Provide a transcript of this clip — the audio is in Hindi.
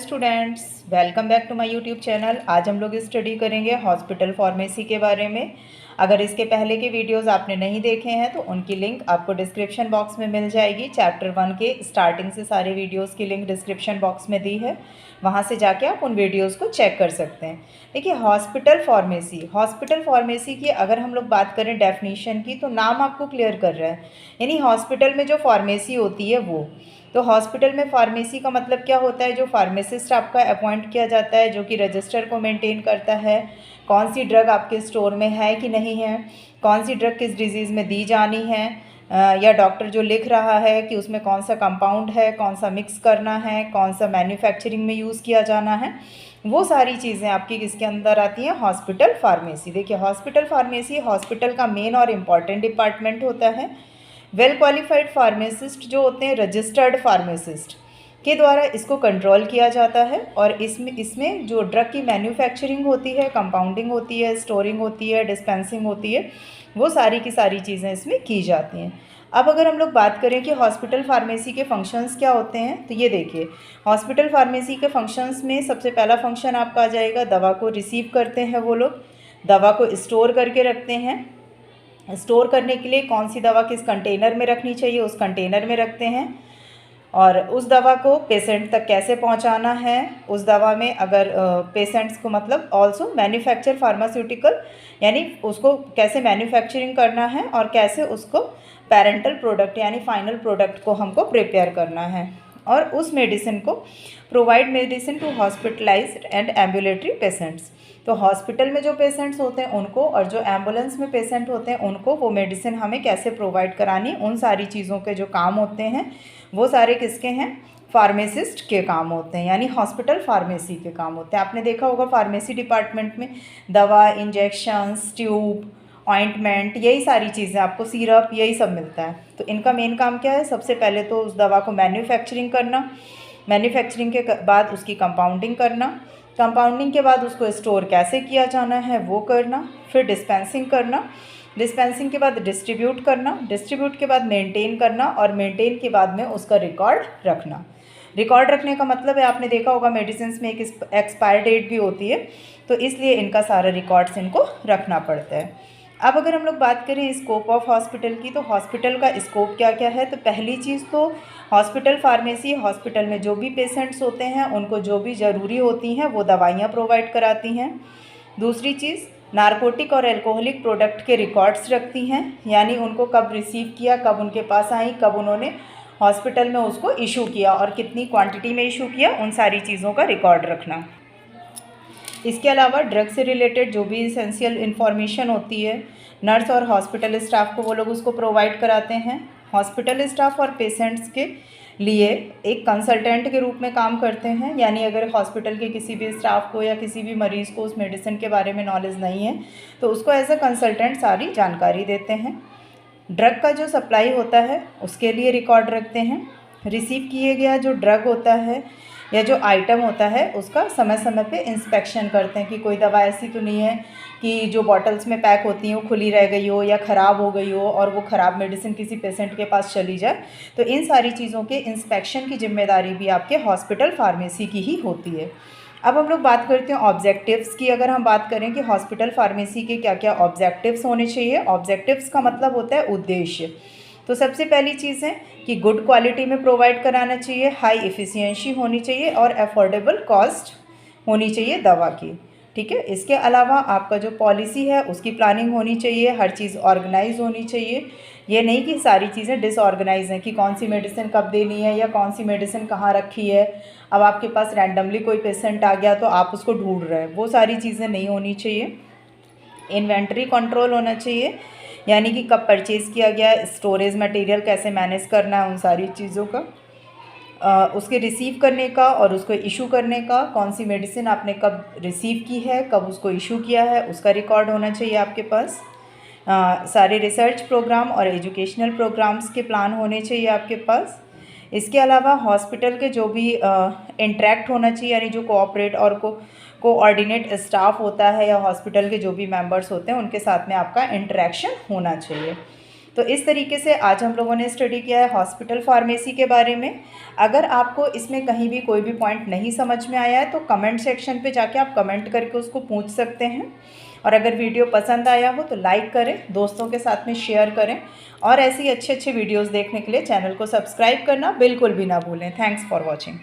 Students, welcome back to my YouTube channel. आज हम लोग स्टडी करेंगे हॉस्पिटल फार्मेसी के बारे में। अगर इसके पहले के वीडियोस आपने नहीं देखे हैं तो उनकी लिंक आपको डिस्क्रिप्शन बॉक्स में मिल जाएगी। चैप्टर 1 के स्टार्टिंग से सारे वीडियोस की लिंक डिस्क्रिप्शन बॉक्स में दी है, वहाँ से जाके आप उन वीडियोस को चेक कर सकते हैं। देखिए, हॉस्पिटल फार्मेसी की अगर हम लोग बात करें डेफिनीशन की, तो नाम आपको क्लियर कर रहा है, यानी हॉस्पिटल में जो फार्मेसी होती है वो। तो हॉस्पिटल में फार्मेसी का मतलब क्या होता है? जो फार्मासिस्ट आपका अपॉइंट किया जाता है, जो कि रजिस्टर को मेंटेन करता है, कौन सी ड्रग आपके स्टोर में है कि नहीं है, कौन सी ड्रग किस डिजीज़ में दी जानी है, या डॉक्टर जो लिख रहा है कि उसमें कौन सा कंपाउंड है, कौन सा मिक्स करना है, कौन सा मैन्युफैक्चरिंग में यूज़ किया जाना है, वो सारी चीज़ें आपकी किसके अंदर आती हैं? Hospital pharmacy. देखिए, हॉस्पिटल फार्मेसी हॉस्पिटल का मेन और इम्पॉर्टेंट डिपार्टमेंट होता है। वेल क्वालिफाइड फार्मासिस्ट जो होते हैं, रजिस्टर्ड फार्मासिस्ट के द्वारा इसको कंट्रोल किया जाता है। और इसमें जो ड्रग की मैन्युफैक्चरिंग होती है, कंपाउंडिंग होती है, स्टोरिंग होती है, डिस्पेंसिंग होती है, वो सारी की सारी चीज़ें इसमें की जाती हैं। अब अगर हम लोग बात करें कि हॉस्पिटल फार्मेसी के फंक्शंस क्या होते हैं, तो ये देखिए, हॉस्पिटल फार्मेसी के फंक्शंस में सबसे पहला फंक्शन आपका आ जाएगा, दवा को रिसीव करते हैं वो लोग, दवा को स्टोर करके रखते हैं। स्टोर करने के लिए कौन सी दवा किस कंटेनर में रखनी चाहिए, उस कंटेनर में रखते हैं। और उस दवा को पेशेंट तक कैसे पहुंचाना है, उस दवा में अगर पेशेंट्स को मतलब ऑल्सो मैन्युफैक्चर फार्मास्यूटिकल, यानी उसको कैसे मैन्युफैक्चरिंग करना है और कैसे उसको पेरेंटल प्रोडक्ट यानी फाइनल प्रोडक्ट को हमको प्रिपेयर करना है। और उस मेडिसिन को provide medicine to hospitalised and ambulatory patients. तो हॉस्पिटल में जो पेशेंट्स होते हैं उनको, और जो एम्बुलेंस में पेशेंट होते हैं उनको, वो मेडिसिन हमें कैसे प्रोवाइड करानी, उन सारी चीज़ों के जो काम होते हैं वो सारे किसके हैं? फार्मासिस्ट के काम होते हैं, यानी हॉस्पिटल फार्मेसी के काम होते हैं। आपने देखा होगा फार्मेसी डिपार्टमेंट में दवा, इंजेक्शंस, ट्यूब, ऑइंटमेंट, यही सारी चीज़ें, आपको सिरप, यही सब मिलता है। तो इनका मेन काम क्या है? सबसे पहले तो उस दवा को मैन्युफैक्चरिंग करना, मैन्युफैक्चरिंग के बाद उसकी कंपाउंडिंग करना, कंपाउंडिंग के बाद उसको स्टोर कैसे किया जाना है वो करना, फिर डिस्पेंसिंग करना, डिस्पेंसिंग के बाद डिस्ट्रीब्यूट करना, डिस्ट्रीब्यूट के बाद मेंटेन करना, और मेंटेन के बाद में उसका रिकॉर्ड रखना। रिकॉर्ड रखने का मतलब है, आपने देखा होगा मेडिसिन में एक एक्सपायर डेट भी होती है, तो इसलिए इनका सारा रिकॉर्ड्स इनको रखना पड़ता है। अब अगर हम लोग बात करें स्कोप ऑफ हॉस्पिटल की, तो हॉस्पिटल का स्कोप क्या क्या है? तो पहली चीज़ तो हॉस्पिटल फार्मेसी हॉस्पिटल में जो भी पेशेंट्स होते हैं उनको जो भी ज़रूरी होती हैं वो दवाइयाँ प्रोवाइड कराती हैं। दूसरी चीज़, नारकोटिक और एल्कोहलिक प्रोडक्ट के रिकॉर्ड्स रखती हैं, यानी उनको कब रिसीव किया, कब उनके पास आई, कब उन्होंने हॉस्पिटल में उसको इशू किया और कितनी क्वांटिटी में इशू किया, उन सारी चीज़ों का रिकॉर्ड रखना। इसके अलावा ड्रग से रिलेटेड जो भी इसेंशियल इन्फॉर्मेशन होती है, नर्स और हॉस्पिटल स्टाफ को वो लोग उसको प्रोवाइड कराते हैं। हॉस्पिटल स्टाफ और पेशेंट्स के लिए एक कंसल्टेंट के रूप में काम करते हैं, यानी अगर हॉस्पिटल के किसी भी स्टाफ को या किसी भी मरीज़ को उस मेडिसिन के बारे में नॉलेज नहीं है तो उसको एज अ कंसल्टेंट सारी जानकारी देते हैं। ड्रग का जो सप्लाई होता है उसके लिए रिकॉर्ड रखते हैं। रिसीव किए गया जो ड्रग होता है या जो आइटम होता है उसका समय समय पे इंस्पेक्शन करते हैं कि कोई दवा ऐसी तो नहीं है कि जो बॉटल्स में पैक होती हैं वो खुली रह गई हो या ख़राब हो गई हो और वो ख़राब मेडिसिन किसी पेशेंट के पास चली जाए। तो इन सारी चीज़ों के इंस्पेक्शन की जिम्मेदारी भी आपके हॉस्पिटल फार्मेसी की ही होती है। अब हम लोग बात करते हैं ऑब्जेक्टिव्स की। अगर हम बात करें कि हॉस्पिटल फार्मेसी के क्या क्या ऑब्जेक्टिव्स होने चाहिए, ऑब्जेक्टिव्स का मतलब होता है उद्देश्य। तो सबसे पहली चीज़ है कि गुड क्वालिटी में प्रोवाइड कराना चाहिए, हाई एफिशिएंसी होनी चाहिए और अफोर्डेबल कॉस्ट होनी चाहिए दवा की। ठीक है, इसके अलावा आपका जो पॉलिसी है उसकी प्लानिंग होनी चाहिए, हर चीज़ ऑर्गेनाइज होनी चाहिए। ये नहीं कि सारी चीज़ें डिसऑर्गेनाइज हैं कि कौन सी मेडिसिन कब देनी है या कौन सी मेडिसिन कहाँ रखी है। अब आपके पास रैंडमली कोई पेशेंट आ गया तो आप उसको ढूंढ रहे हैं, वो सारी चीज़ें नहीं होनी चाहिए। इन्वेंट्री कंट्रोल होना चाहिए, यानी कि कब परचेज़ किया गया, स्टोरेज मटेरियल कैसे मैनेज करना है, उन सारी चीज़ों का, उसके रिसीव करने का और उसको इशू करने का, कौन सी मेडिसिन आपने कब रिसीव की है, कब उसको इशू किया है, उसका रिकॉर्ड होना चाहिए आपके पास। सारे रिसर्च प्रोग्राम और एजुकेशनल प्रोग्राम्स के प्लान होने चाहिए आपके पास। इसके अलावा हॉस्पिटल के जो भी इंटरेक्ट होना चाहिए, यानी जो कोऑपरेट और कोऑर्डिनेट स्टाफ होता है या हॉस्पिटल के जो भी मेंबर्स होते हैं उनके साथ में आपका इंटरेक्शन होना चाहिए। तो इस तरीके से आज हम लोगों ने स्टडी किया है हॉस्पिटल फार्मेसी के बारे में। अगर आपको इसमें कहीं भी कोई भी पॉइंट नहीं समझ में आया है तो कमेंट सेक्शन पे जाके आप कमेंट करके उसको पूछ सकते हैं। और अगर वीडियो पसंद आया हो तो लाइक करें, दोस्तों के साथ में शेयर करें, और ऐसी अच्छे अच्छे वीडियोज़ देखने के लिए चैनल को सब्सक्राइब करना बिल्कुल भी ना भूलें। Thanks for watching.